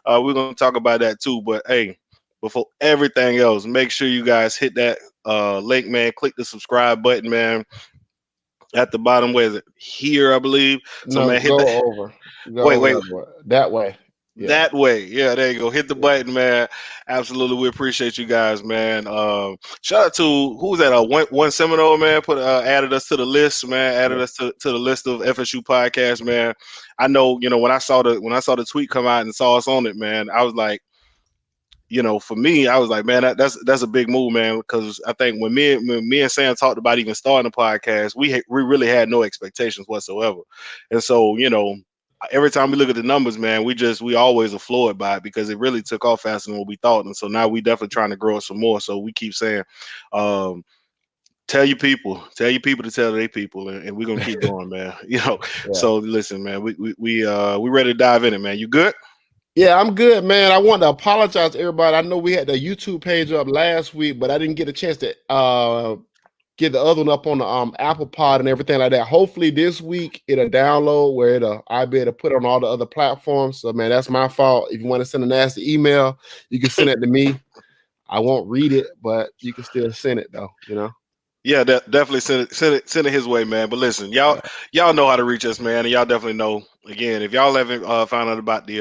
We're gonna talk about that too. But hey, before everything else, make sure you guys hit that link, man. Click the subscribe button, man. At the bottom, where is it? Here, I believe. So, No, man, hit the go over. Go wait, over wait, that way. That way. Yeah. that way. Yeah, there you go. Hit the Yeah. button, man. Absolutely, we appreciate you guys, man. Shout out to who was that? One Seminole, man. Put added us to the list, man. Added Yeah. us to the list of FSU podcasts, man. I know, when I saw the tweet come out and saw us on it, man. I was like, for me, I was like, man, that's a big move, man. Because I think when me and Sam talked about even starting the podcast, we really had no expectations whatsoever, and so every time we look at the numbers, man, we always are floored by it because it really took off faster than what we thought, and so now we definitely trying to grow it some more. So we keep saying, um, tell your people to tell their people, and we're gonna keep going, man. Yeah. So listen, man, we ready to dive in it, man. You good? Yeah, I'm good, man. I want to apologize to everybody. I know we had the YouTube page up last week, but I didn't get a chance to get the other one up on the Apple Pod and everything like that. Hopefully this week it'll download where I'll be able to put it on all the other platforms. So man, that's my fault. If you want to send a nasty email, you can send it to me. I won't read it, but you can still send it though. Yeah, definitely send it his way, man. But listen, y'all know how to reach us, man, and y'all definitely know. Again, if y'all haven't found out about the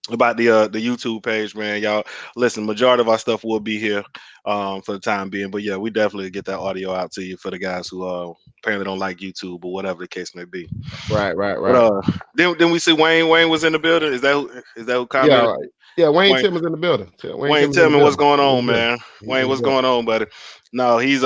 YouTube page, man, y'all listen. Majority of our stuff will be here for the time being, but yeah, we definitely get that audio out to you for the guys who apparently don't like YouTube or whatever the case may be. Right, right, But right. then we see Wayne. Wayne was in the building. Is that who Yeah, commented? right. Yeah, Wayne Wayne, Tim is in the building. Wayne Wayne, Tim is in tell the me what's building. going He's on, good. man. He's Wayne, doing what's good. going on, buddy? No, he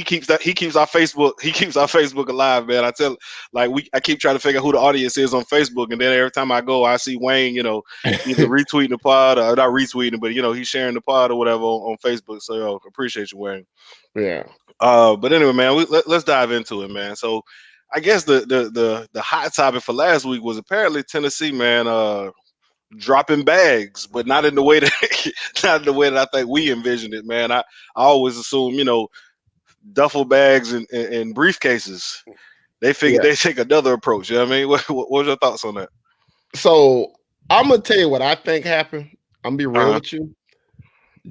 keeps our Facebook alive, man. I tell I keep trying to figure out who the audience is on Facebook, and then every time I go, I see Wayne, either retweeting the pod or not retweeting, but he's sharing the pod or whatever on Facebook. So appreciate you, Wayne. Yeah. But anyway, man, let's dive into it, man. So I guess the hot topic for last week was apparently Tennessee, man. Dropping bags, but not in the way that not in the way that I think we envisioned it, man. I always assume, duffel bags and briefcases. They figure Yeah. they take another approach. You know what I mean? What was your thoughts on that? So I'm gonna tell you what I think happened. I'm gonna be real Uh huh. with you.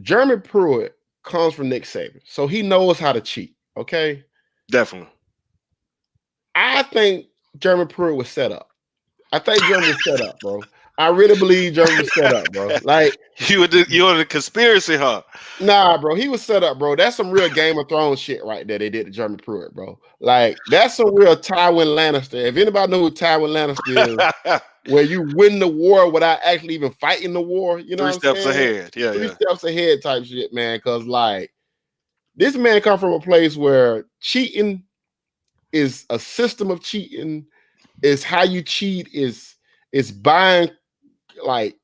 Jeremy Pruitt comes from Nick Saban, so he knows how to cheat. Okay, Definitely. I think Jeremy Pruitt was set up. I think Jeremy was set up, bro. I really believe Jeremy was set up, bro. Like, You on the conspiracy, huh? nah, bro, he was set up, bro. That's some real Game of Thrones shit right there. They did to Jeremy Pruitt, bro. Like, that's some real Tywin Lannister. If anybody know who Tywin Lannister is, where you win the war without actually even fighting the war. You know Three what I'm steps saying? ahead. Yeah, Three yeah. steps ahead type shit, man. Because like this man come from a place where cheating is a system of cheating. Is how you cheat. Is buying like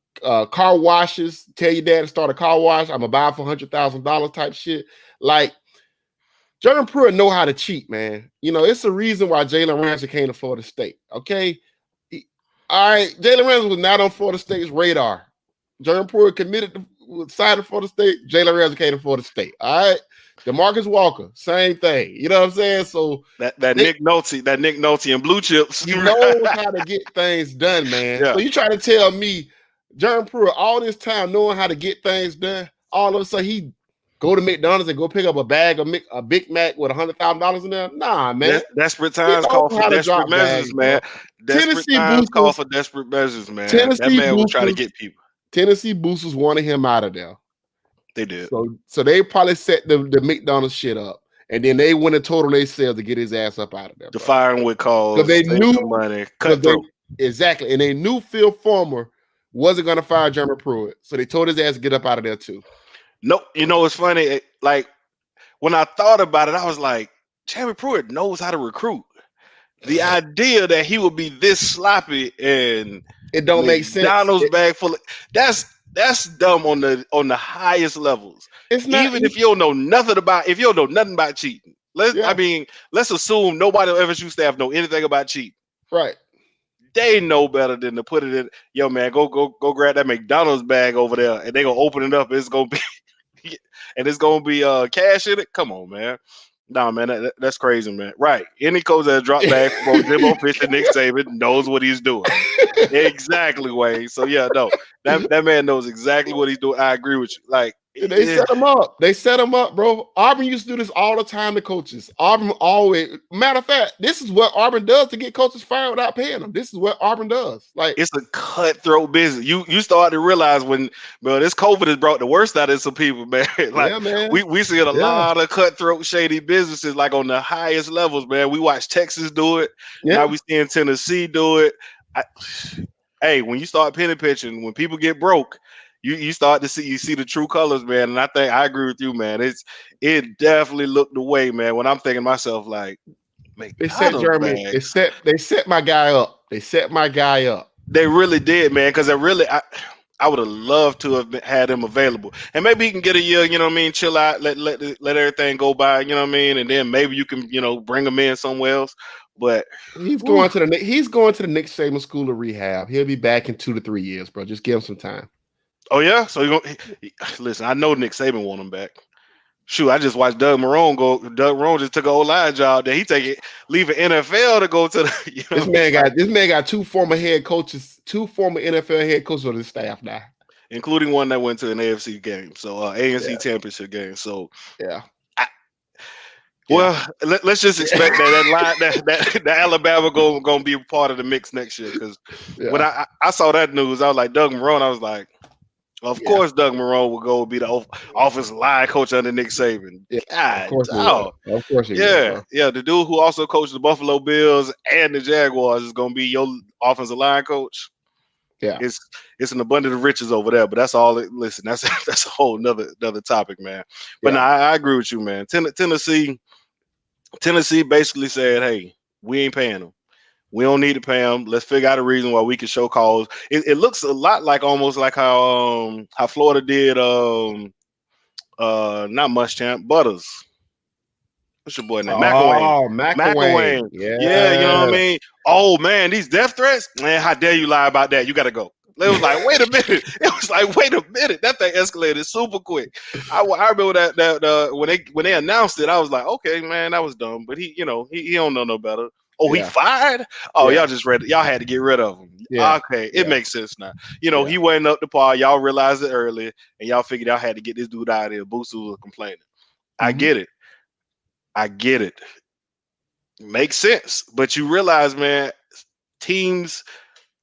car washes. Tell your dad to start a car wash. I'm gonna buy it for $100,000 type shit. Like Jordan Pruitt know how to cheat, man. It's a reason why Jalen Ramsey can't afford Florida State. Okay. All right, Jalen Ramsey was not on Florida State's radar. Jordan Pruitt committed to side of Florida State. Jalen Ramsey came to Florida State. All right, Demarcus Walker, same thing. You know what I'm saying? So That they, Nick Nolte and blue chips. he knows how to get things done, man. Yeah. So you try to tell me, Jordan Pruitt, all this time knowing how to get things done, all of a sudden he go to McDonald's and go pick up a bag of a Big Mac with $100,000 in there? Nah, man. Desperate He times knows call for how to desperate drop measures, bags, man. bro. Desperate Tennessee times call boosters for desperate measures, man. That Tennessee man will try to boosters, get people. Tennessee boosters wanted him out of there. They did. So they probably set the McDonald's shit up. And then they went and total they sales to get his ass up out of there, The bro. firing with Because cause, they save knew some money, because they cutthroat. exactly, and they knew Phil Fulmer wasn't gonna fire Jeremy Pruitt. So they told his ass to get up out of there too. No, it's funny. Like when I thought about it, I was like, Jeremy Pruitt knows how to recruit. The idea that he would be this sloppy and It don't make sense. McDonald's bag full of that's dumb on the highest levels. It's not Even if you don't know nothing about cheating. yeah, Let's assume nobody on FSU staff know anything about cheating. right. They know better than to put it in. Yo, man, go grab that McDonald's bag over there, and they gonna open it up. It's gonna be and it's gonna be cash in it. Come on, man. No, man, that's crazy, man. Right. Any coach that dropped back from Jimbo Fisher, Nick Saban knows what he's doing. Exactly, Wayne. So yeah, no, that man knows exactly what he's doing. I agree with you. Like, They set him up. They set him up, bro. Auburn used to do this all the time to coaches. Auburn always, matter of fact, this is what Auburn does to get coaches fired without paying them. This is what Auburn does. Like, it's a cutthroat business. You start to realize when, well, this COVID has brought the worst out of some people, man. Like yeah, man. we see a Yeah, lot of cutthroat, shady businesses, like on the highest levels, man. We watch Texas do it. Now yeah. we seeing Tennessee do it. Hey, when you start penny pitching, when people get broke, you start to see the true colors, man. And I think I agree with you, man. It definitely looked the way, man. When I'm thinking to myself, like, They set McDonald's Jeremy. bags. They set my guy up. They set my guy up. They really did, man. Because I would have loved to have had him available, and maybe he can get a year. You know what I mean? Chill out, let everything go by. You know what I mean? And then maybe you can bring him in somewhere else. But He's whew. going to the Nick Saban School of Rehab. He'll be back in 2 to 3 years, bro. Just give him some time. Oh yeah, so listen. I know Nick Saban want him back. Shoot, I just watched Doug Marrone go. Doug Marrone just took an O-line job. Then he leave an NFL to go to the. This man got 2 former head coaches, 2 former NFL head coaches on his staff now, including one that went to an AFC game, so ANC yeah. championship game. So Yeah. Well, let's just expect that Alabama gonna be a part of the mix next year. Because when I saw that news, I was like, Doug Marrone. I was like, of course, Doug Marrone will go be the offensive line coach under Nick Saban. Yeah, God, of course he will. Of course he yeah, will, yeah. The dude who also coached the Buffalo Bills and the Jaguars is gonna be your offensive line coach. Yeah, it's an abundance of riches over there. But that's all. Listen, that's a whole another topic, man. But no, I agree with you, man. Tennessee basically said, "Hey, we ain't paying them. We don't need to pay them. Let's figure out a reason why we can show cause." It looks a lot like almost like how Florida did not Muschamp, Butters. What's your boy name? McElwain. Oh, McElwain. Yeah, you know what I Yeah. mean? Oh man, these death threats? Man, how dare you lie about that? You gotta go. It was like, wait a minute. It was like, wait a minute. That thing escalated super quick. I remember that when they announced it, I was like, okay, man, that was dumb. But he don't know no better. Oh, he fired? Oh, y'all just y'all had to get rid of him. Yeah. Okay, it makes sense now. He wasn't up to par. Y'all realized it early, and y'all figured y'all had to get this dude out of here. Booster was complaining. I get it. Makes sense. But you realize, man, teams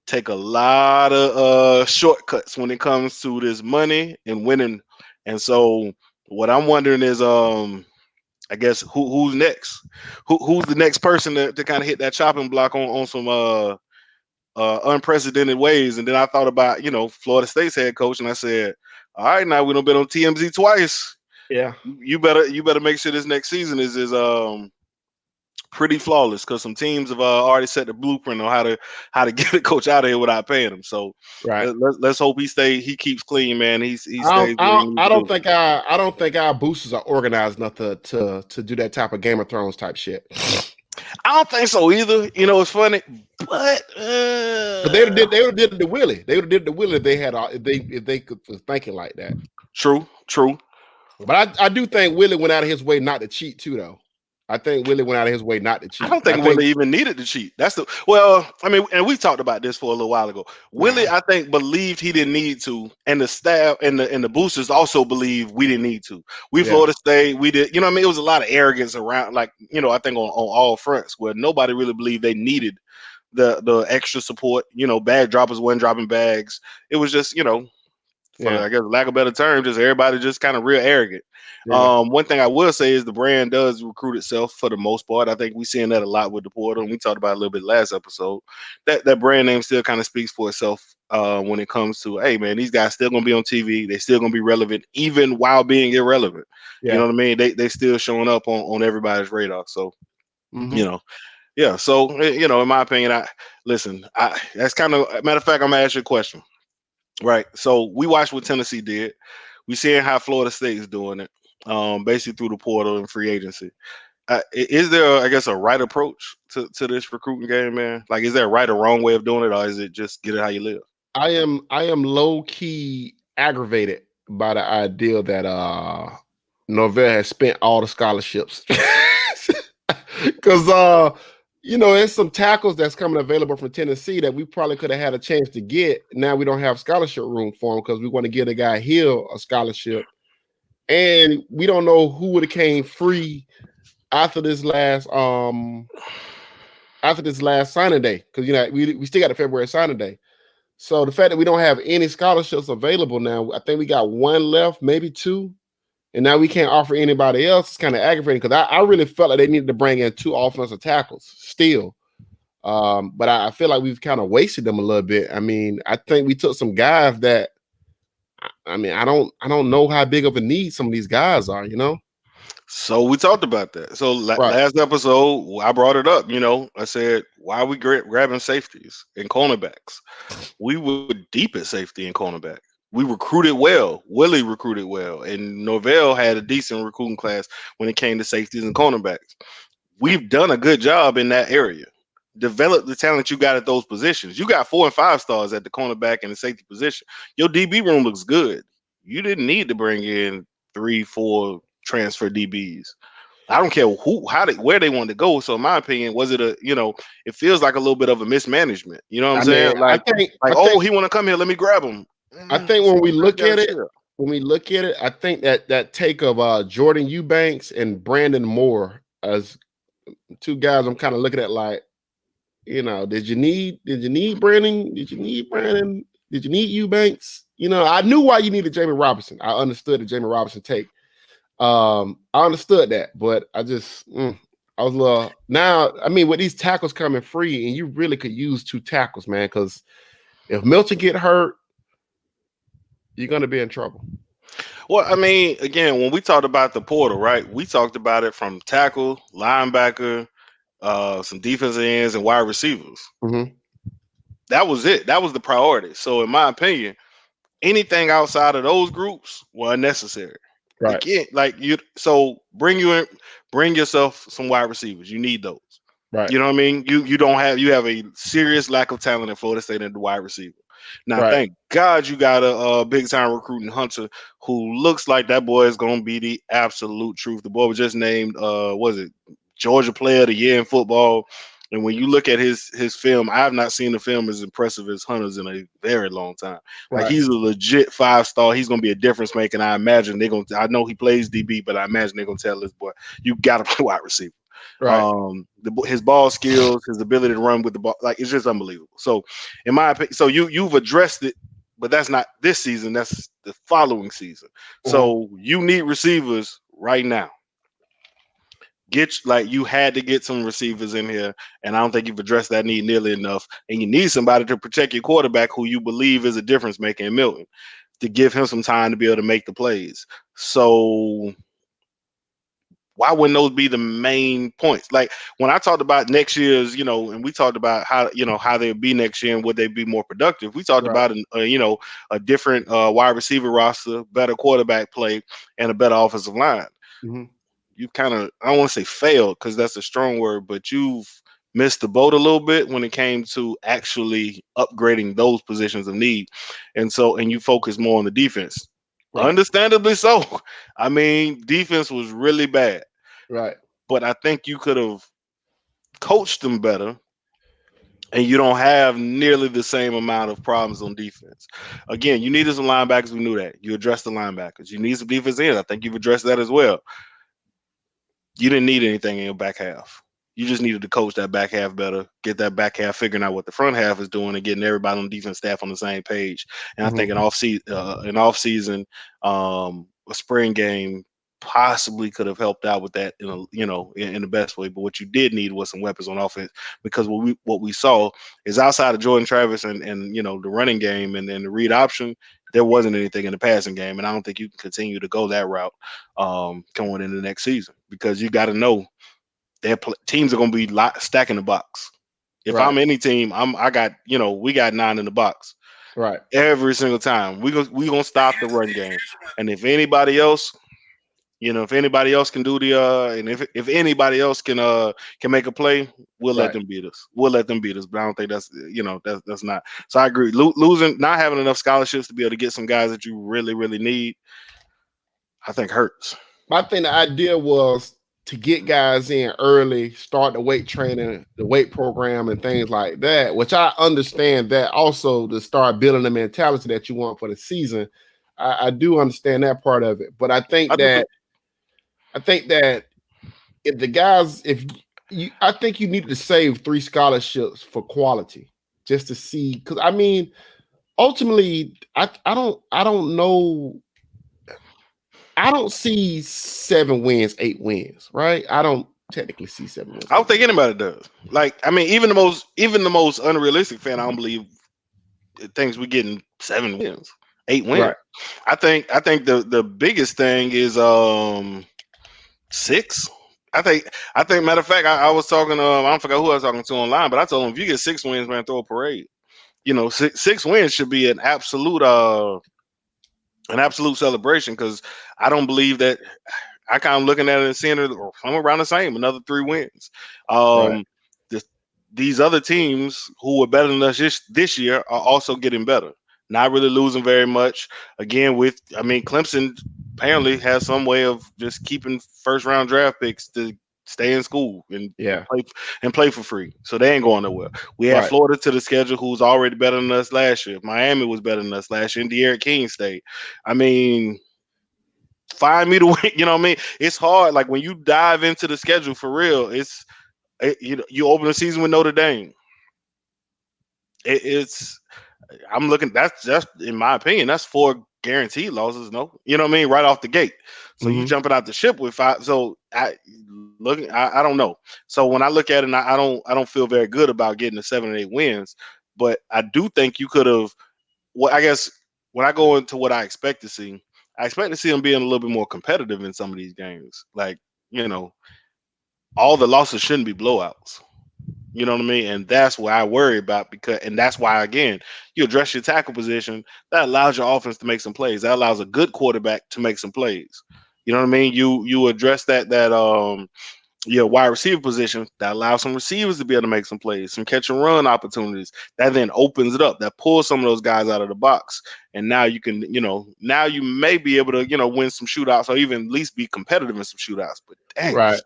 take a lot of shortcuts when it comes to this money and winning. And so what I'm wondering is I guess who's next? Who's the next person to kind of hit that chopping block on some unprecedented ways? And then I thought about, Florida State's head coach, and I said, all right, now we done been on TMZ twice. Yeah. You better make sure this next season is pretty flawless, because some teams have already set the blueprint on how to get a coach out of here without paying him. So let's hope he keeps clean, man. He stays where he needs I to don't do. think our boosters are organized enough to do that type of Game of Thrones type shit. I don't think so either. It's funny, but they would have did it to Willie. They would have did it to Willie if they could was thinking like that. True. But I do think Willie went out of his way not to cheat too, though. I think Willie went out of his way not to cheat. I don't think Willie even needed to cheat. And we talked about this for a little while ago. Willie, I think, believed he didn't need to, and the staff and the boosters also believe we didn't need to. Florida State, we did. It was a lot of arrogance around, I think on all fronts, where nobody really believed they needed the extra support. Bag droppers weren't dropping bags. It was just, for I guess lack of a better term, just everybody just kind of real arrogant. One thing I will say is the brand does recruit itself for the most part. I think we're seeing that a lot with the portal, and we talked about it a little bit last episode. That brand name still kind of speaks for itself when it comes to, hey man, these guys still gonna be on TV. They still gonna be relevant even while being irrelevant. You know what I mean? They still showing up on everybody's radar. So yeah. So in my opinion, that's kind of, matter of fact, I'm gonna ask you a question. Right. So we watched what Tennessee did. We seeing how Florida State is doing it, basically through the portal and free agency. Is there, I guess, a right approach to this recruiting game, man? Like, is there a right or wrong way of doing it, or is it just get it how you live? I am low key aggravated by the idea that Norvell has spent all the scholarships. Because there's some tackles that's coming available from Tennessee that we probably could have had a chance to get. Now we don't have scholarship room for them because we want to give the guy Hill a scholarship, and we don't know who would have came free after this last signing day, because we still got the February signing day. So the fact that we don't have any scholarships available now, I think we got one left, maybe two, and now we can't offer anybody else. It's kind of aggravating because I really felt like they needed to bring in two offensive tackles still. But I feel like we've kind of wasted them a little bit. I mean, I think we took some guys that, I mean, I don't know how big of a need some of these guys are, So we talked about that. So Right. last episode, I brought it up. I said, why are we grabbing safeties and cornerbacks? We were deep at safety and cornerback. We recruited well. Willie recruited well, and Norvell had a decent recruiting class when it came to safeties and cornerbacks. We've done a good job in that area. Develop the talent you got at those positions. You got 4 and 5 stars at the cornerback and the safety position. Your DB room looks good. You didn't need to bring in 3, 4 transfer DBs. I don't care where they wanted to go. So in my opinion, was it it feels like a little bit of a mismanagement. You know what I'm I mean, saying? Like, I oh, think he want to come here, let me grab him. I think when we Sometimes look you gotta at it, chill. I think that take of Jordan Eubanks and Brandon Moore as two guys, I'm kind of looking at like, did you need Brandon? Did you need Brandon? Did you need Eubanks? I knew why you needed Jamie Robinson. I understood the Jamie Robinson take. I understood that, but I just I was a little now. I mean, with these tackles coming free, and you really could use two tackles, man, because if Milton get hurt, you're gonna be in trouble. Well, I mean, again, when we talked about the portal, right? We talked about it from tackle, linebacker, some defensive ends, and wide receivers. Mm-hmm. That was it. That was the priority. So, in my opinion, anything outside of those groups were unnecessary. Right, Again, like so bring yourself some wide receivers. You need those. right, You know what I mean? You have a serious lack of talent in Florida State in the wide receiver. Now, right. thank God you got a big time recruiting Hunter who looks like that boy is gonna be the absolute truth. The boy was just named was it Georgia Player of the Year in football. And when you look at his film, I have not seen a film as impressive as Hunter's in a very long time. Like, Right. he's a legit 5-star. He's gonna be a difference maker. And I imagine they're gonna. I know he plays DB, but I imagine they're gonna tell this boy, you gotta play wide receiver. Right. His ball skills, his ability to run with the ball, like, it's just unbelievable. So, in my opinion, so you've addressed it, but that's not this season. That's the following season. Mm-hmm. So you need receivers right now. You had to get some receivers in here, and I don't think you've addressed that need nearly enough. And you need somebody to protect your quarterback who you believe is a difference maker in Milton, to give him some time to be able to make the plays. So why wouldn't those be the main points? Like, when I talked about next year's, and we talked about how they'd be next year and would they be more productive. We talked Right. about a different wide receiver roster, better quarterback play, and a better offensive line. Mm-hmm. You kind of, I don't want to say failed because that's a strong word, but you've missed the boat a little bit when it came to actually upgrading those positions of need, and you focus more on the defense. Right. Understandably so. I mean, defense was really bad, Right. but I think you could have coached them better, and you don't have nearly the same amount of problems on defense. Again, you needed some linebackers. We knew that. You addressed the linebackers. You need some defense in. I think you've addressed that as well. You didn't need anything in your back half. You just needed to coach that back half better, get that back half figuring out what the front half is doing, and getting everybody on the defense staff on the same page. And I think Mm-hmm. a spring game possibly could have helped out with that in the best way. But what you did need was some weapons on offense, because what we saw is, outside of Jordan Travis and the running game and the read option, there wasn't anything in the passing game, and I don't think you can continue to go that route going into the next season, because you got to know teams are going to be stacking the box. If Right. I'm any team, we got 9 in the box Right. every single time. We gonna stop the run game, and if anybody else can do and if anybody else can make a play, we'll let Right. them beat us. We'll let them beat us. But I don't think that's not. So I agree. Losing, not having enough scholarships to be able to get some guys that you really really need, I think hurts. I think the idea was to get guys in early, start the weight training, the weight program, and things like that, which I understand that also to start building the mentality that you want for the season. I do understand that part of it. But I do too. I think that if the guys, if you, I think you need to save 3 scholarships for quality just to see. Because I mean, ultimately, I don't know. I don't see 7 wins, 8 wins, right? I don't technically see 7 wins, I don't eight think wins. anybody does. Like, I mean, even the most unrealistic fan, I don't believe it thinks we're getting 7 wins, 8 wins. Right. I think the biggest thing is 6. I think matter of fact, I was talking I don't forget who I was talking to online, but I told him if you get 6 wins, man, throw a parade. Six wins should be an absolute celebration because I don't believe that. I kind of looking at it and seeing it. I'm around the same, another 3 wins. Right. Um, this, these other teams who were better than us this year are also getting better. Not really losing very much. Again, I mean, Clemson apparently has some way of just keeping first round draft picks to stay in school Yeah. and play for free. So they ain't going nowhere. We have Right. Florida to the schedule, who's already better than us last year. Miami was better than us last year. Indiana King State. I mean, find me to win. You know what I mean? It's hard. Like when you dive into the schedule for real, you open the season with Notre Dame. It's I'm looking. That's just in my opinion. That's 4 guaranteed losses. No, you know what I mean, right off the gate. So you Mm-hmm. jumping out the ship with 5. So I don't know. So when I look at it, and I don't feel very good about getting the 7 and 8 wins. But I do think you could have. Well, I guess when I go into what I expect to see, I expect to see them being a little bit more competitive in some of these games. Like, all the losses shouldn't be blowouts. You know what I mean? And that's what I worry about and that's why again, you address your tackle position, that allows your offense to make some plays. That allows a good quarterback to make some plays. You know what I mean? You address that your wide receiver position, that allows some receivers to be able to make some plays, some catch and run opportunities. That then opens it up. That pulls some of those guys out of the box. And now you can, now you may be able to, win some shootouts or even at least be competitive in some shootouts. But dang, Right.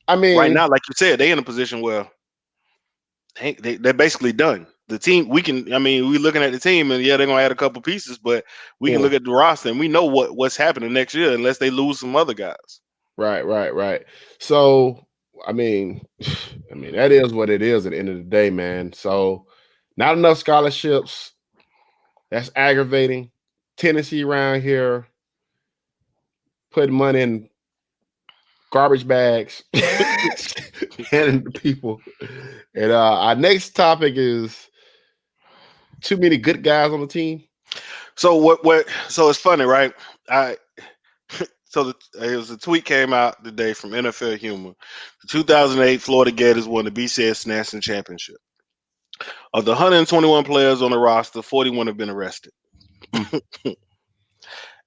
I right mean, now, like you said, they in a position where they're basically done. The team, I mean, we looking at the team and yeah, they're gonna add a couple pieces, but we can yeah. look at the roster and we know what's happening next year unless they lose some other guys. Right. Right. Right. So, I mean, I mean that is what it is at the end of the day, man. So, not enough scholarships. That's aggravating. Tennessee around here putting money in garbage bags and people. And our next topic is too many good guys on the team. So what so it's funny, right? I it was a tweet came out today from NFL Humor. The 2008 Florida Gators won the BCS National Championship. Of the 121 players on the roster, 41 have been arrested. Mm.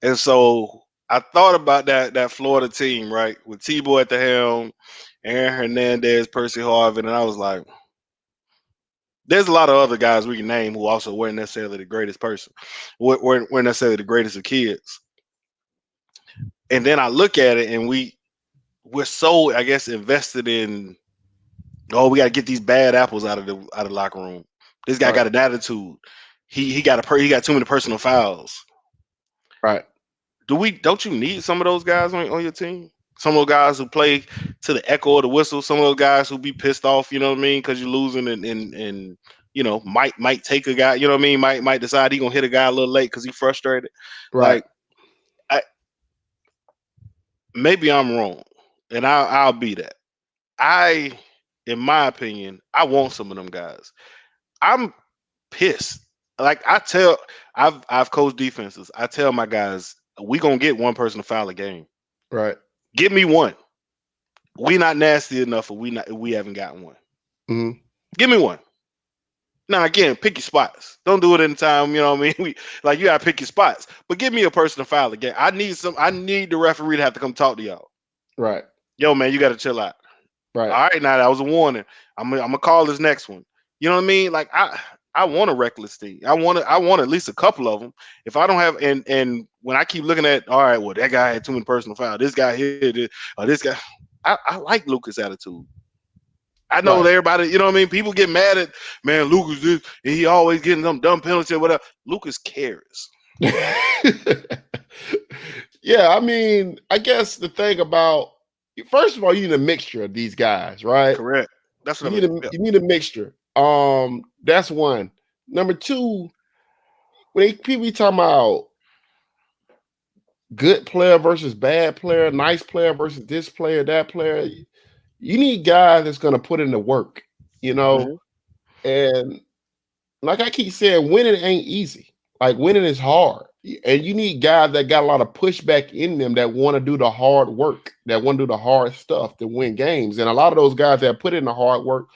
And so I thought about that Florida team, right, with Tebow at the helm, Aaron Hernandez, Percy Harvin, and I was like, there's a lot of other guys we can name who also weren't necessarily the greatest person, weren't necessarily the greatest of kids. And then I look at it, and we're so, I guess, invested in, oh, we got to get these bad apples out of the locker room. This guy Right. got an attitude. He got too many personal fouls. Right. Don't you need some of those guys on your team? Some of those guys who play to the echo of the whistle. Some of those guys who be pissed off. You know what I mean? Because you're losing and might take a guy. You know what I mean? Might decide he gonna hit a guy a little late because he's frustrated. Right. Like, I maybe I'm wrong, and I'll be that. In my opinion, I want some of them guys. I'm pissed. Like I've coached defenses. I tell my guys, we gonna get one person to foul a game. Right. Give me one. We not nasty enough, or we haven't gotten one. Mm-hmm. Give me one. Now again, pick your spots. Don't do it in time. You know what I mean? You gotta pick your spots. But give me a person to foul again. I need the referee to have to come talk to y'all. Right. Yo, man, you gotta chill out. Right. All right, now that was a warning. I'm gonna call this next one. You know what I mean? Like I want a reckless team. I want at least a couple of them. If I don't have and when I keep looking at, all right, well, that guy had too many personal fouls. This guy here, this guy. I like Lucas' attitude. I know Right. that everybody, you know what I mean? People get mad at, man, Lucas this, and he always getting some dumb penalty or whatever. Lucas cares. Yeah, I mean, I guess the thing about first of all, you need a mixture of these guys, right? Correct. That's You what I need mean. a Yeah. you need a mixture. That's one. Number two, when people be talking about good player versus bad player, nice player versus this player, that player, you need guys that's gonna put in the work, you know. Hmm. And like I keep saying, winning ain't easy. Like winning is hard. And you need guys that got a lot of pushback in them that want to do the hard work, that want to do the hard stuff to win games. And a lot of those guys that put in the hard work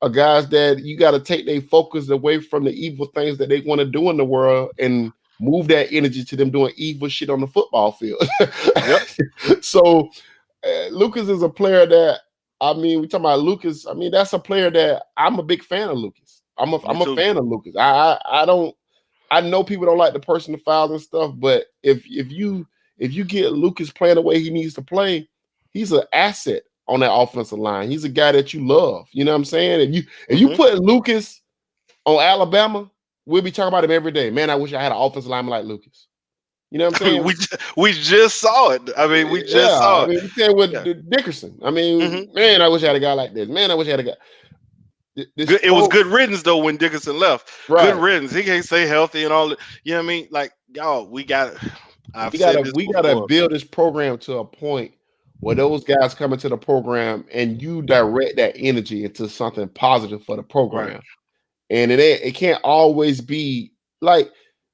are guys that you got to take their focus away from the evil things that they want to do in the world and move that energy to them doing evil shit on the football field. Yep. So Lucas is a player that I mean, we talking about Lucas. I mean, that's a player that I'm a big fan of. Lucas. Me I'm a too. fan of Lucas. I don't. I know people don't like the personal fouls and stuff, but if you get Lucas playing the way he needs to play, he's an asset on that offensive line. He's a guy that you love. You know what I'm saying? If you Hmm. put Lucas on Alabama, we'll be talking about him every day. Man, I wish I had an offensive lineman like Lucas. You know what I'm saying? We just saw it. I mean, we just Yeah, I saw it. mean, we said with Yeah. Dickerson. I Hmm. mean, man, I wish I had a guy like this. Man, I wish I had a guy. This Good, it was pro, good riddance though when Dickerson left. Good right? riddance. He can't stay healthy and all that. You know what I mean? Like y'all, we got. I've said this We gotta before. build this program to a point where those guys come into the program and you direct that energy into something positive for the Right. program. And it can't always be like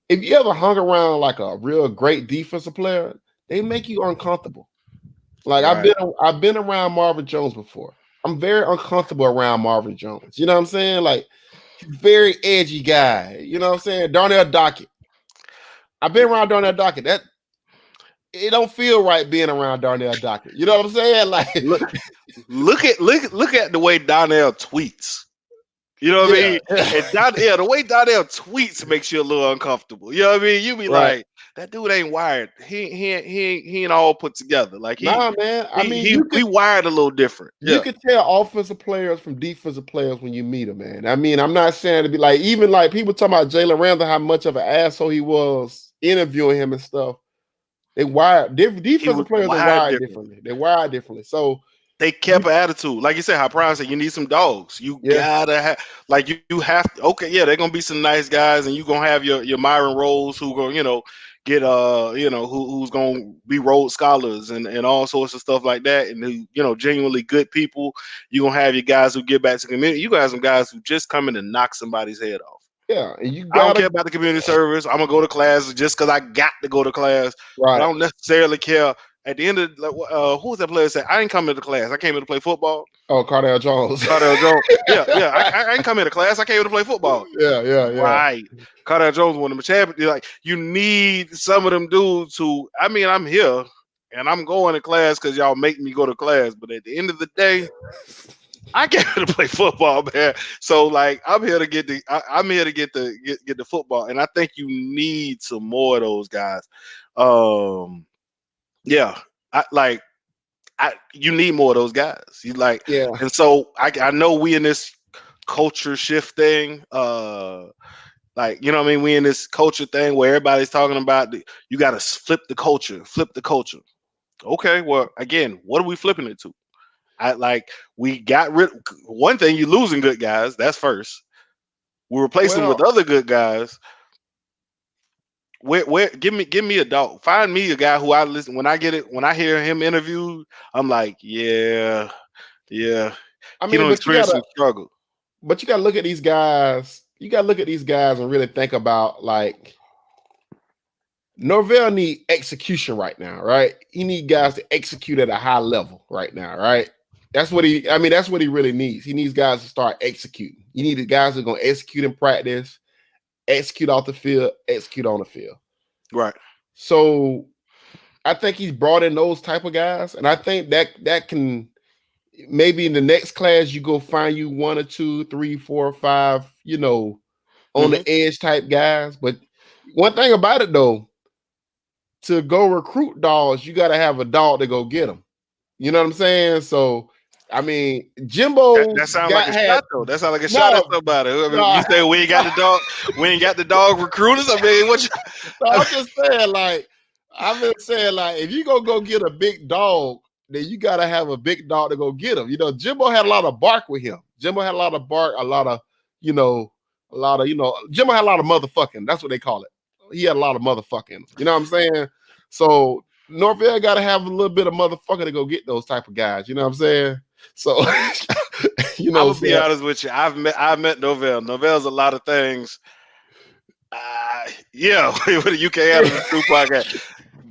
if you ever hung around like a real great defensive player, they make you uncomfortable. Like Right. I've been around Marvin Jones before. I'm very uncomfortable around Marvin Jones. You know what I'm saying? Like he's a very edgy guy. You know what I'm saying? Darnell Dockett. I've been around Darnell Dockett. That it don't feel right being around Darnell Dockett. You know what I'm saying? Like, Look, look at the way Donnell tweets. You know what I yeah, mean? And yeah, the way Donnell tweets makes you a little uncomfortable. You know what I mean? You be right. like, that dude ain't wired. He ain't all put together. Like Nah, man. I mean, he wired a little different. you Yeah. could tell offensive players from defensive players when you meet them, man. I mean, I'm not saying to be like even like people talking about Jalen Randall, how much of an asshole he was interviewing him and stuff. They wired He was defensive players are wired wired different. differently. They're wired differently. So They you, kept an attitude. Like you said, how Prime said, you need some dogs. You yeah, gotta have like you have to, okay, yeah, they're gonna be some nice guys and you gonna have your Myron Rose who gonna, get who's gonna be Rhodes scholars and all sorts of stuff like that and who, genuinely good people. You gonna have your guys who get back to the community. You got some guys who just come in and knock somebody's head off. yeah, and you I don't gotta care about the community service. I'm gonna go to class just because I got to go to class, but I right. don't necessarily care. At the end of who was that player that said I ain't coming to class. I came here to play football. Oh, Cardell Jones. Cardell Jones. Yeah, yeah. I ain't come here to class. I came here to play football. Yeah. Right. Cardell Jones won the championship. Like you need some of them dudes who. I mean, I'm here and I'm going to class because y'all make me go to class. But at the end of the day, I came here to play football, man. So like, I'm here to get the. I'm here to get the football, and I think you need some more of those guys. Um, yeah. I like. You need more of those guys. You like, Yeah. and so I know we in this culture shift thing. Like you know what I mean. We in this culture thing where everybody's talking about you got to flip the culture, flip the culture. Okay, well again, what are we flipping it to? I like we got rid. One thing, you're losing good guys. That's first. We replace them with Well, other good guys. Where give me a dog. Find me a guy who I listen when I get it when I hear him interviewed. I'm like, yeah, yeah. I He mean, don't experience some struggle. but you gotta look at these guys. You gotta look at these guys and really think about like Norvell need execution right now, right? He need guys to execute at a high level right now, right? That's what he. I mean, that's what he really needs. He needs guys to start executing. You need the guys that are gonna execute in practice, execute off the field, execute on the field. Right. So I think he's brought in those type of guys, and I think that can maybe in the next class you go find you one or two, three, four, or five, on Hmm. the edge type guys. But one thing about it though, to go recruit dogs, you got to have a dog to go get them. You know what I'm saying? So I mean, Jimbo That sounds like got a had shot though. That sounds like a shot at no, somebody. I mean, you no, say we ain't got the dog, we ain't got the dog recruiters. I mean, what? no, You, I'm just saying, like, I've been saying, like, if you gonna go get a big dog, then you gotta have a big dog to go get him. You know, Jimbo had a lot of bark with him. Jimbo had a lot of bark, a lot of, you know, Jimbo had a lot of motherfucking. That's what they call it. He had a lot of motherfucking. You know what I'm saying? So Norvell got to have a little bit of motherfucker to go get those type of guys. You know what I'm saying? So, you I'm know, gonna be so honest with you. I've met Novell. Novell's a lot of things. Yeah, you can't handle the true podcast.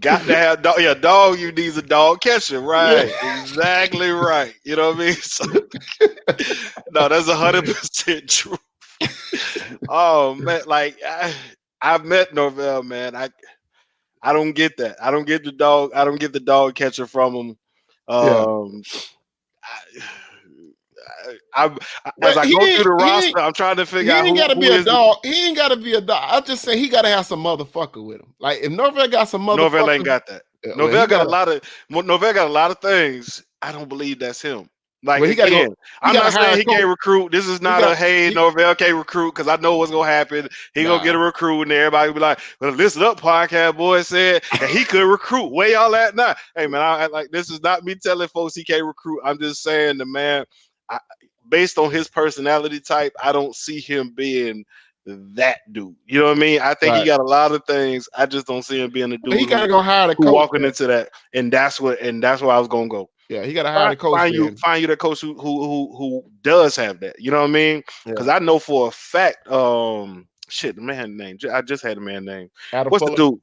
Got to have dog. Yeah, dog. You need a dog catcher, yeah. right? Exactly right. You know what I mean? So no, that's 100% true. Oh man, like I've met Novell, man. I don't get that. I don't get the dog. I don't get the dog catcher from him. Yeah. Um, as But I go through the roster, I'm trying to figure he out ain't who got to be who a is the dog. He ain't got to be a dog. I just say he got to have some motherfucker with him. Like if Norvell got some Norvell ain't motherfucker, got that. well he Norvell got got a to. lot of Norvell got a lot of things. I don't believe that's him. Like Well he got to go. again, He I'm got to not hire saying a he coach. can't recruit. This is He not got a hey he Norvell can't recruit because I know what's gonna happen. He gonna get nah. a recruit and everybody will be like, "Well, listen up, podcast boy said that he could recruit. Where y'all at now?" Hey man, I like this is not me telling folks he can't recruit. I'm just saying the man, I, based on his personality type, I don't see him being that dude. You know what I mean? I think he Right. got a lot of things. I just don't see him being a He dude got to who go hire the who coach walking then. into that, and that's where I was gonna go. Yeah, he got to hire the coach then. Find you that coach who does have that. You know what I mean? Yeah. Because I know for a fact, shit, the man name. I just had a man name. Adam What's the Fuller. dude?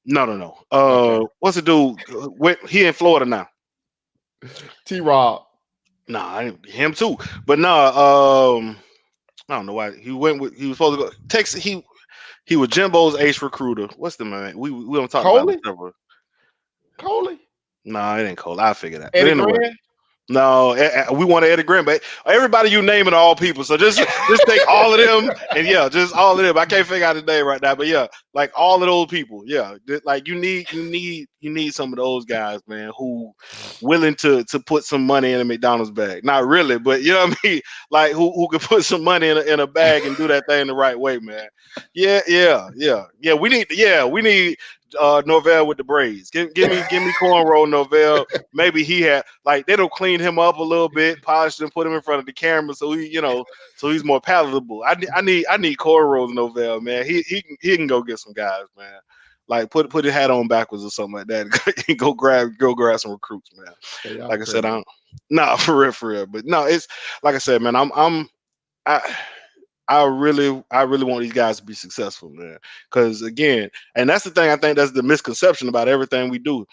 No, no, no. Okay. What's the dude? He in Florida now. T Rob. Nah, him too. But I don't know why he went with. He was supposed to go Texas. He was Jimbo's ace recruiter. What's the man? We don't talk about him Coley? several. Coley? No, it ain't Cole. I figure that. But Eddie anyway, Grand? no, we want Eddie Grant, but everybody you naming are all people. So just take all of them, and yeah, just all of them. I can't figure out his name right now, but yeah, like all of those people. Yeah, like you need some of those guys, man, who willing to put some money in a McDonald's bag. Not really, but you know what I mean. Like who can put some money in a bag and do that thing the right way, man. Yeah. We need Norvell with the braids. Give me cornrow Norvell. Maybe he had like they don't clean him up a little bit, polish him, put him in front of the camera so so he's more palatable. I need cornrows Novell, man. He can go get some guys, man. Like put his hat on backwards or something like that. And go grab some recruits, man. Yeah, y'all Like I said, crazy. nah, for real. But no, it's like I said, man. I I really want these guys to be successful, man. Because again, and that's the thing. I think that's the misconception about everything we do.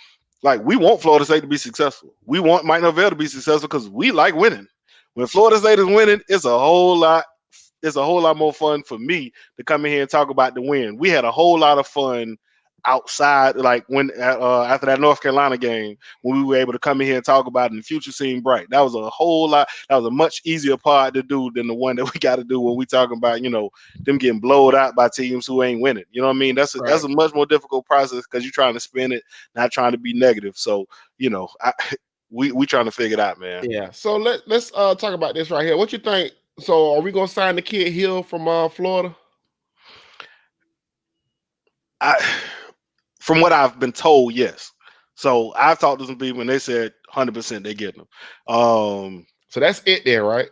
Like we want Florida State to be successful. We want Mike Norvell to be successful because we like winning. When Florida State is winning, it's a whole lot. It's a whole lot more fun for me to come in here and talk about the win. We had a whole lot of fun outside, like when after that North Carolina game, when we were able to come in here and talk about it and the future seemed bright. That was a whole lot. That was a much easier part to do than the one that we got to do when we talking about them getting blowed out by teams who ain't winning. You know what I mean? That's Right. a much more difficult process because you're trying to spin it, not trying to be negative. So we trying to figure it out, man. Yeah. So let's talk about this right here. What you think? So are we gonna sign the kid Hill from Florida? I From what I've been told, yes. So I've talked to some people and they said 100% they getting them. So that's it there, right?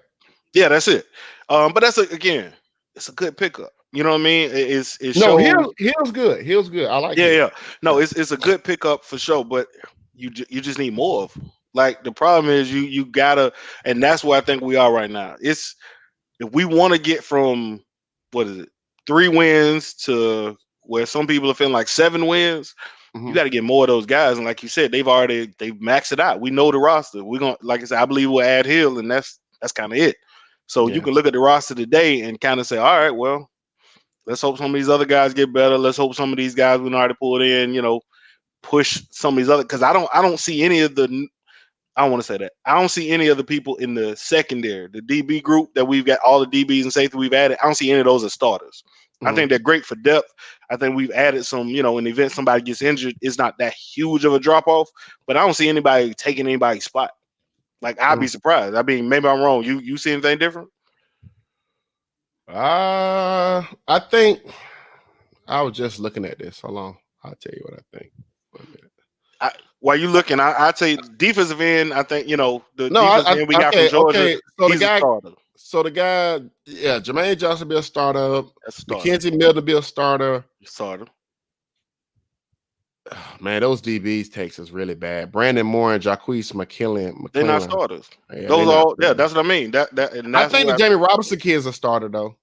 Yeah, that's it. But again, it's a good pickup. You know what I mean? It No, shows. Hill's good. Hill's good. I like Yeah, Hill. yeah. No, Yeah. it's a good pickup for sure. But you just need more of 'em. Like the problem is you gotta, and that's where I think we are right now. It's if we want to get from what is it 3 wins to where some people are feeling like 7 wins, you Mhm. got to get more of those guys. And like you said, they've maxed it out. We know the roster. We're gonna like I said, I believe we'll add Hill, and that's kind of it. So you Yeah. can look at the roster today and kind of say, all right, well, let's hope some of these other guys get better. Let's hope some of these guys we know already pulled in, push some of these other because I don't see any of the I don't want to say that. I don't see any of the people in the secondary, the DB group that we've got, all the DBs and safety we've added. I don't see any of those as starters. I Mhm. think they're great for depth. I think we've added some, in the event somebody gets injured, it's not that huge of a drop off. But I don't see anybody taking anybody's spot. Like I'd be Mm. surprised. I mean, maybe I'm wrong. You see anything different? I think I was just looking at this. Hold on, I'll tell you what I think. 1 minute. While you looking, I tell you, defensive end. I think the No, defensive end we got from okay, Georgia. okay. He's a starter. Yeah, Jermaine Johnson be a starter. That's a starter. Mackenzie Milton be a starter. Starter. Oh, man, those DBs takes us really bad. Brandon Moore and Jacquees They're not McClellan. starters. Yeah, they're Those not. all. Yeah, that's what I mean. And I that's think the what. Jamie Robinson kid's a starter though.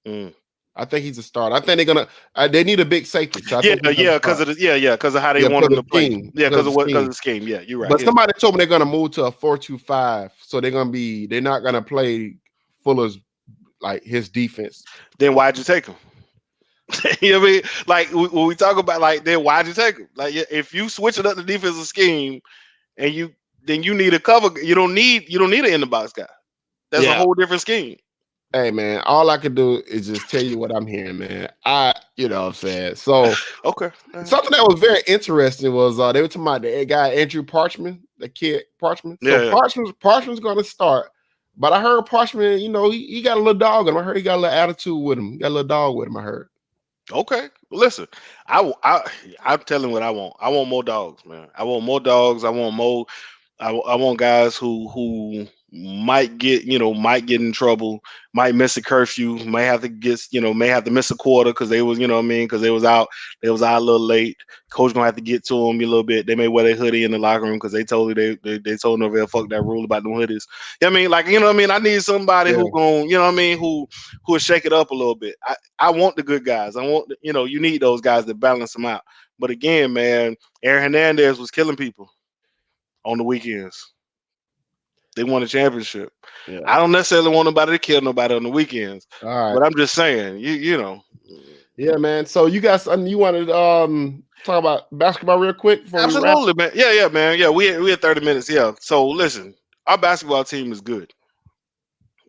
Mm. I think he's a starter. I think they're gonna. They need a big safety, so I Yeah, think he's gonna yeah, start. because of how they Yeah, want because him of to the play. scheme. Yeah, Because of the because of scheme. the scheme. Yeah, you're right. But somebody told me they're gonna move to a 4-2-5, so they're not gonna play Fuller's like his defense. Then why'd you take him? You know what I mean? Like when we talk about like, then why'd you take him? Like if you switch it up the defensive scheme and then you need a cover. You don't need an in the box guy. That's a Yeah. whole different scheme. Hey man, all I can do is just tell you what I'm hearing, man. You know what I'm saying. So Okay. something that was very interesting was they were talking about the guy Andrew Parchman, the kid Parchman. So Yeah. Parchman's gonna start, but I heard Parchman, he got a little dog in him. I heard he got a little attitude with him. He got a little dog with him. I heard. Okay. Listen, I'm telling what I want. I want more dogs, man. I want more dogs. I want more. I want guys who might get in trouble, might miss a curfew, may have to miss a quarter because they was, what I mean, because they was out a little late. Coach gonna have to get to them a little bit. They may wear their hoodie in the locker room because they told you they told Norvell fuck that rule about them hoodies. You know what I mean, like, what I mean, I need somebody Yeah. who going, what I mean, who will shake it up a little bit. I want the good guys. I want you need those guys to balance them out. But again, man, Aaron Hernandez was killing people on the weekends. They won a championship. Yeah. I don't necessarily want nobody to kill nobody on the weekends, All right. but I'm just saying, you know. Yeah, man. So you guys, you wanted talk about basketball real quick before we wrap? Absolutely, man. Yeah, man. Yeah, we had 30 minutes. Yeah. So listen, our basketball team is good.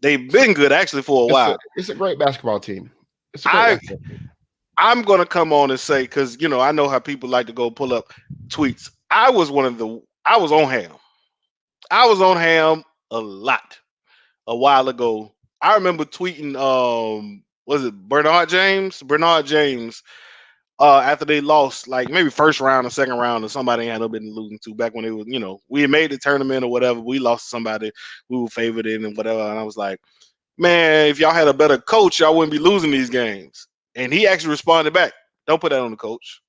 They've been good actually for a while. It's a great basketball team. It's a great I basketball team. I'm gonna come on and say because I know how people like to go pull up tweets. I was on Ham. I was on Ham a lot a while ago. I remember tweeting was it Bernard James? Bernard James after they lost, like maybe first round or second round, or somebody had been losing to back when they was, we had made the tournament or whatever. We lost to somebody we were favored in and whatever. And I was like, man, if y'all had a better coach, y'all wouldn't be losing these games. And he actually responded back. Don't put that on the coach.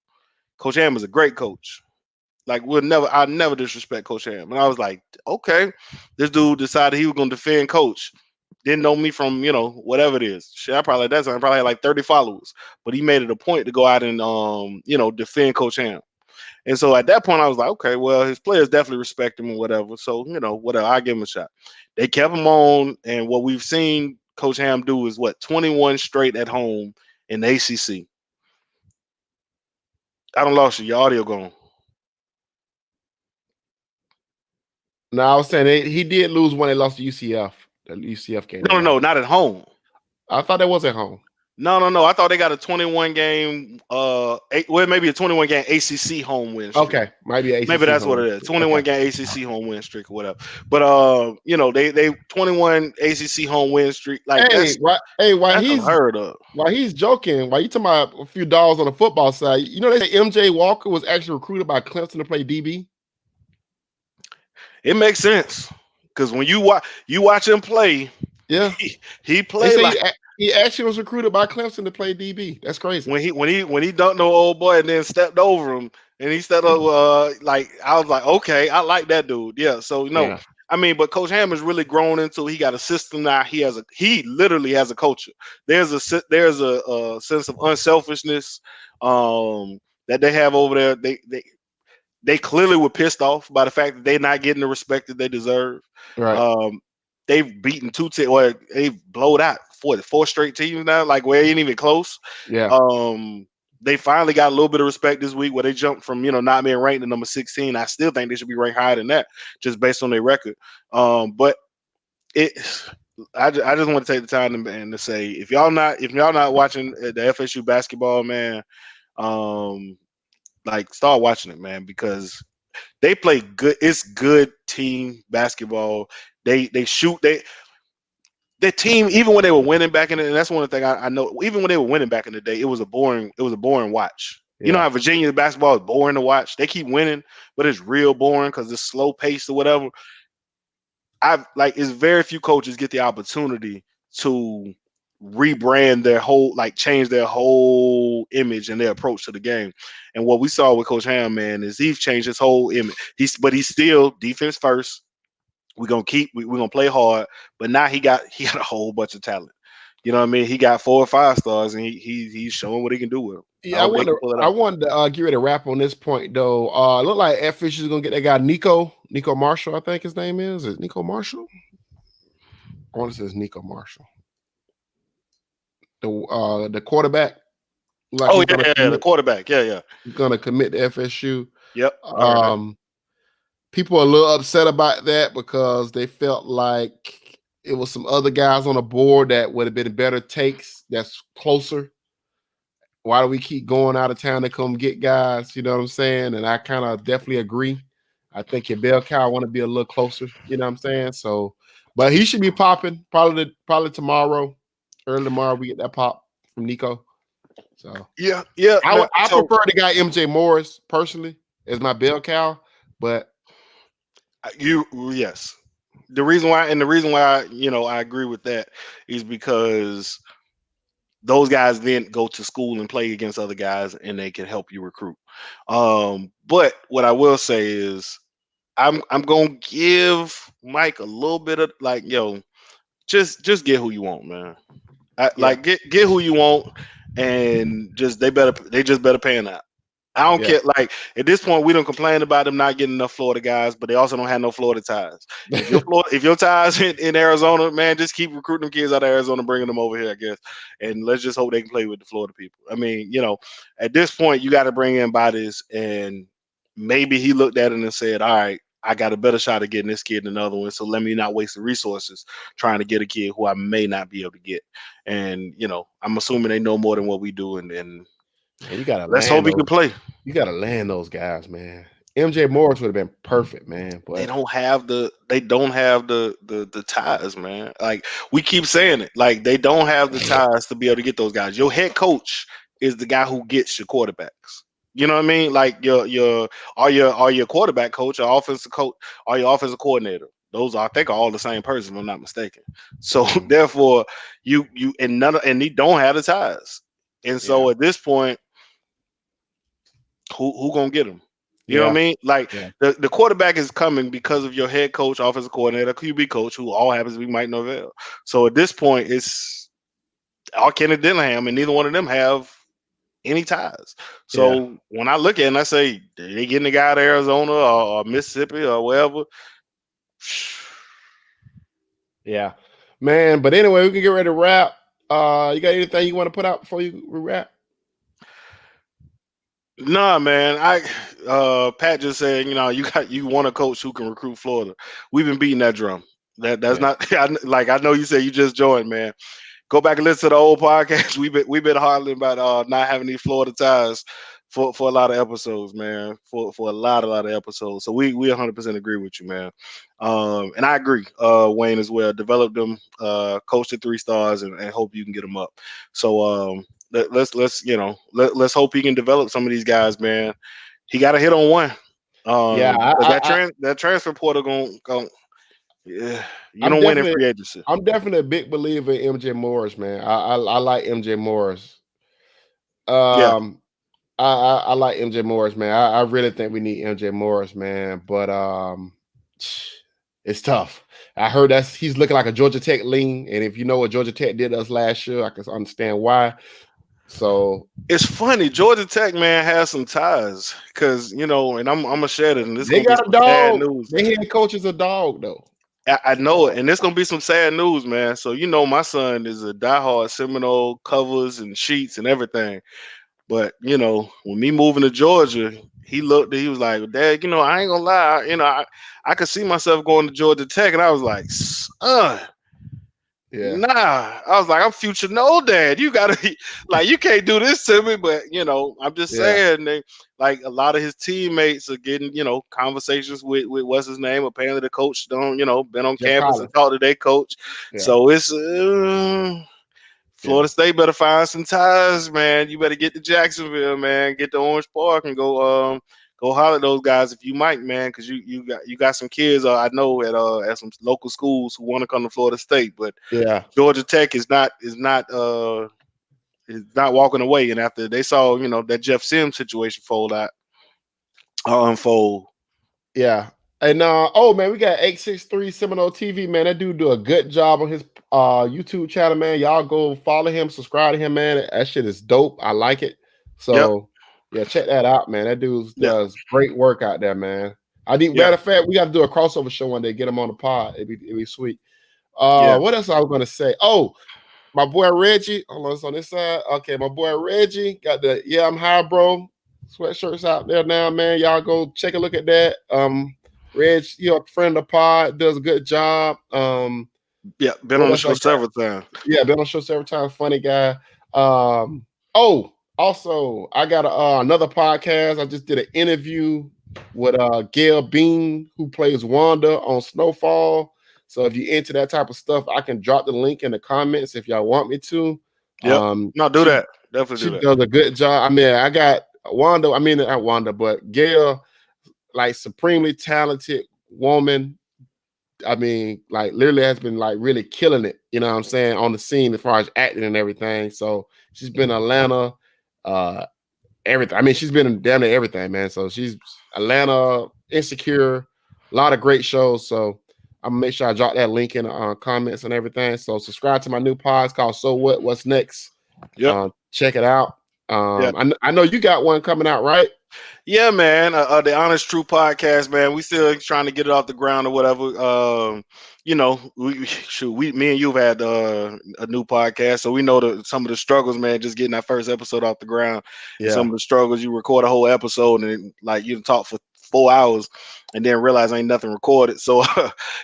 Coach Ham is a great coach. Like I'll never disrespect Coach Ham. And I was like, okay, this dude decided he was gonna defend Coach. Didn't know me from whatever it is. Shit, I probably at that time probably had like 30 followers, but he made it a point to go out and defend Coach Ham. And so at that point, I was like, okay, well, his players definitely respect him and whatever. So whatever, I give him a shot. They kept him on, and what we've seen Coach Ham do is 21 straight at home in the ACC. I don't lost you. Your audio gone. No, I was saying he did lose when they lost to UCF. The UCF game. No, not at home. I thought that was at home. No. I thought they got a 21 game, maybe a 21 game ACC home win streak. Okay, might be ACC. Maybe that's what it is. 21 game ACC home win streak or whatever. But they 21 ACC home win streak. Like that's unheard of. While he's joking, while you talking about a few dollars on the football side, they say MJ Walker was actually recruited by Clemson to play DB. It makes sense because when you watch him play, yeah, he played like he actually was recruited by Clemson to play DB. That's crazy. When he dunked no old boy and then stepped over him and he stepped over like I was like, okay, I like that dude. Yeah. So Yeah. I mean, but Coach Ham has really grown into. He got a system now. He literally has a culture. There's a sense of unselfishness that they have over there. They clearly were pissed off by the fact that they're not getting the respect that they deserve. Right. They've beaten they've blowed out four straight teams now, like where it ain't even close. Yeah. They finally got a little bit of respect this week where they jumped from not being ranked at number 16. I still think they should be ranked higher than that, just based on their record. But I just want to take the time and to say if y'all not watching the FSU basketball, man, um, like start watching it, man, because they play good. It's good team basketball. They shoot. Their team, even when they were winning back in the, and that's one thing I know. Even when they were winning back in the day, it was a boring watch. You know Yeah. how Virginia basketball is boring to watch. They keep winning, but it's real boring because it's slow paced or whatever. I've like it's very few coaches get the opportunity to rebrand their whole change their whole image and their approach to the game. And what we saw with Coach Ham, man, is he's changed his whole image. He's still defense first. We're gonna play hard, but now he got a whole bunch of talent. You know what I mean? He got 4 or 5 stars, and he's showing what he can do with them. I Yeah, hope they can pull it I out. wanted to get ready to wrap on this point though. Look like F Fish is gonna get that guy Nico Marshall, I think his name is. Is it Nico Marshall? I want to say it's Nico Marshall. The quarterback, like Oh he's yeah, yeah, yeah, the quarterback. Yeah, yeah. gonna commit to FSU. Yep. I heard that. Um, People are a little upset about that because they felt like it was some other guys on the board that would have been better takes. That's closer. Why do we keep going out of town to come get guys? You know what I'm saying? And I kind of definitely agree. I think your bell cow want to be a little closer. You know what I'm saying? So, but he should be popping probably tomorrow, early tomorrow. We get that pop from Nico. So Yeah, yeah. No, I so prefer the guy MJ Morris personally as my bell cow, but you yes. The reason why I agree with that is because those guys then go to school and play against other guys, and they can help you recruit. But what I will say is I'm gonna give Mike a little bit of just get who you want, man. yeah, Get who you want, and they just better pan out. I don't yeah. care. Like at this point, we don't complain about them not getting enough Florida guys, but they also don't have no Florida ties. If your ties in Arizona, man, just keep recruiting them kids out of Arizona, bringing them over here, I guess, and let's just hope they can play with the Florida people. I mean, at this point, you got to bring in bodies, and maybe he looked at it and said, "All right, I got a better shot of getting this kid than another one, so let me not waste the resources trying to get a kid who I may not be able to get." And I'm assuming they know more than what we do, and Man, you gotta let's hope land he can those. play. You gotta land those guys, man. MJ Morris would have been perfect, man. They But don't have the ties, man. Like we keep saying it. Like they don't have the ties to be able to get those guys. Your head coach is the guy who gets your quarterbacks. You know what I mean? Like your quarterback coach, your offensive coach, or your offensive coordinator. Those I think are all the same person, if I'm not mistaken. So mhm, therefore, you and they don't have the ties. And yeah, so at this point, who gonna get him? You know what I yeah, mean? Like yeah, the quarterback is coming because of your head coach, offensive coordinator, QB coach, who all happens to be Mike Norvell. So at this point, it's all Kenneth Dillingham, and neither one of them have any ties. yeah, So when I look at it and I say they getting the guy out of Arizona or Mississippi or wherever, yeah, man. But anyway, we can get ready to wrap. You got anything you want to put out before you wrap? nah, man. Pat just said, you want a coach who can recruit Florida. We've been beating that drum. That's Yeah, not I know you said you just joined, man. Go back and listen to the old podcast. We've been hollering about not having these Florida ties for a lot of episodes, man. For a lot of episodes. So we 100% agree with you, man. And I agree, Wayne as well. Develop them, coach to 3 stars, and hope you can get them up. So let's hope he can develop some of these guys, man. He got a hit on one. yeah. Because that transfer portal going yeah, you I'm don't win in definitely, free agency. I'm definitely a big believer in MJ Morris, man. I like MJ Morris. Yeah, Um, I like MJ Morris, man. I really think we need MJ Morris, man. But it's tough. I heard he's looking like a Georgia Tech lean, and if you know what Georgia Tech did us last year, I can understand why. So it's funny. Georgia Tech, man, has some ties because and I'm gonna share it, and this is they gonna be got a some sad dog. news. Their head coach is a dog, though. I know it, and it's gonna be some sad news, man. So my son is a diehard Seminole covers and sheets and everything. But when me moving to Georgia, he was like, "Dad, I ain't gonna lie, I could see myself going to Georgia Tech," and I was like, "Son." Yeah. Nah, I was like, I'm future no dad. You gotta like, you can't do this to me. But I'm just Yeah. saying, like a lot of his teammates are getting, conversations with what's his name. Apparently, the coach don't, been on Jeff campus and Collins. talked to their coach. Yeah. So it's Yeah. Florida State better find some ties, man. You better get to Jacksonville, man. Get to Orange Park and go holler at those guys if you might, man, because you got some kids I know at some local schools who want to come to Florida State, but Yeah. Georgia Tech is not walking away. And after they saw that Jeff Sims situation unfold. Yeah. And oh man, we got 863 Seminole TV, man. That dude do a good job on his YouTube channel, man. Y'all go follow him, subscribe to him, man. That shit is dope. I like it. Yep, So yeah, check that out, man. That dude yep, does great work out there, man. I think yep, matter of fact, we got to do a crossover show one day, get him on the pod. It'd be sweet. yeah, What else I was gonna say? Oh, my boy Reggie. Hold on, it's on this side. Okay, my boy Reggie got the Yeah, I'm High Bro sweatshirts out there now, man. Y'all go check a look at that. Reg, you're a friend of the pod, does a good job. yeah. Been What on the else I show got? several times. Yeah, been on show several times, funny guy. Oh, also I got another podcast. I just did an interview with Gail Bean, who plays Wanda on Snowfall. So if you're into that type of stuff, I can drop the link in the comments if y'all want me to. Yep. No, do She that. Definitely she do that. does a good job. I mean, I got Wanda. I mean, not Wanda, but Gail, like supremely talented woman. I mean, like literally has been like really killing it, you know what I'm saying, on the scene as far as acting and everything. So she's been in Atlanta, uh, everything. I mean, she's been in damn near everything, man. So she's Atlanta, Insecure, a lot of great shows. So I'm gonna make sure I drop that link in the comments and everything. So subscribe to my new podcast called So What? What's Next? Yep. Check it out. Yeah. I know you got one coming out, right? Yeah, man. The Honest True podcast, man. We still trying to get it off the ground or whatever. Me and you've had a new podcast, so we know some of the struggles, man. Just getting that first episode off the ground, and some Yeah. of the struggles. You record a whole episode, and like you talk for 4 hours, and then realize ain't nothing recorded. So,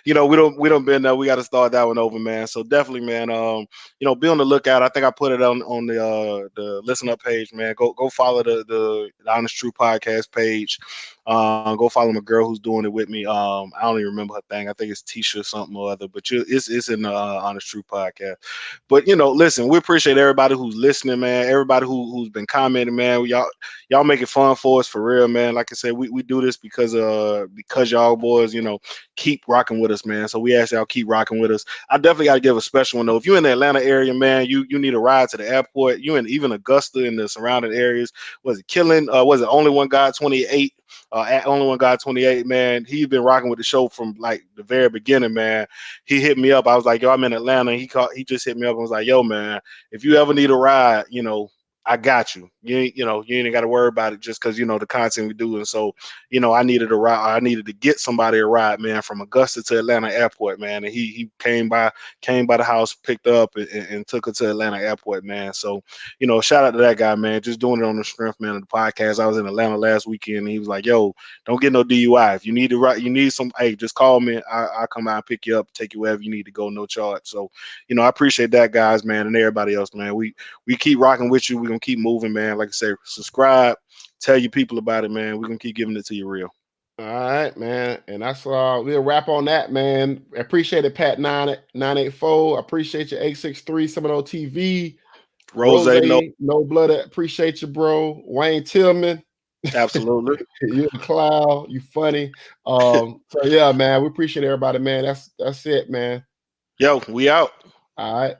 we don't been there. We got to start that one over, man. So definitely, man. Be on the lookout. I think I put it on the listen up page, man. Go follow the Honest True podcast page. Go follow my girl who's doing it with me. I don't even remember her thing. I think it's Tisha something or other, but it's in the Honest True podcast. But listen, we appreciate everybody who's listening, man. Everybody who's been commenting, man. Y'all make it fun for us for real, man. Like I said, we do this because y'all boys, keep rocking with us, man. So we ask y'all keep rocking with us. I definitely got to give a special one though. If you're in the Atlanta area, man, you need a ride to the airport. You in even Augusta and the surrounding areas. Was it killing? Was it Only One God 28? At Only One God 28, man. He's been rocking with the show from like the very beginning, man. He hit me up. I was like, yo, I'm in Atlanta. He just hit me up and was like, yo, man, if you ever need a ride, I got you. You ain't got to worry about it just because the content we do. And so, I needed a ride. I needed to get somebody a ride, man, from Augusta to Atlanta Airport, man. And he came by the house, picked her up, and took her to Atlanta Airport, man. So, shout out to that guy, man. Just doing it on the strength, man, of the podcast. I was in Atlanta last weekend, and he was like, "Yo, don't get no DUI. If you need to ride, you need some. Hey, just call me. I'll come out and pick you up, take you wherever you need to go, no charge." So, I appreciate that, guys, man, and everybody else, man. We keep rocking with you. We're gonna keep moving, man. Like I said, subscribe, tell your people about it, man. We're gonna keep giving it to you real. All right, man. And that's we'll wrap on that, man. Appreciate it, Pat 984. Appreciate you, 863 Seminole TV. Rose, Rose, no, no blood. Appreciate you, bro. Wayne Tillman. absolutely. You a cloud, you funny. So yeah, man, we appreciate everybody, man. That's it, man. Yo, we out. All right.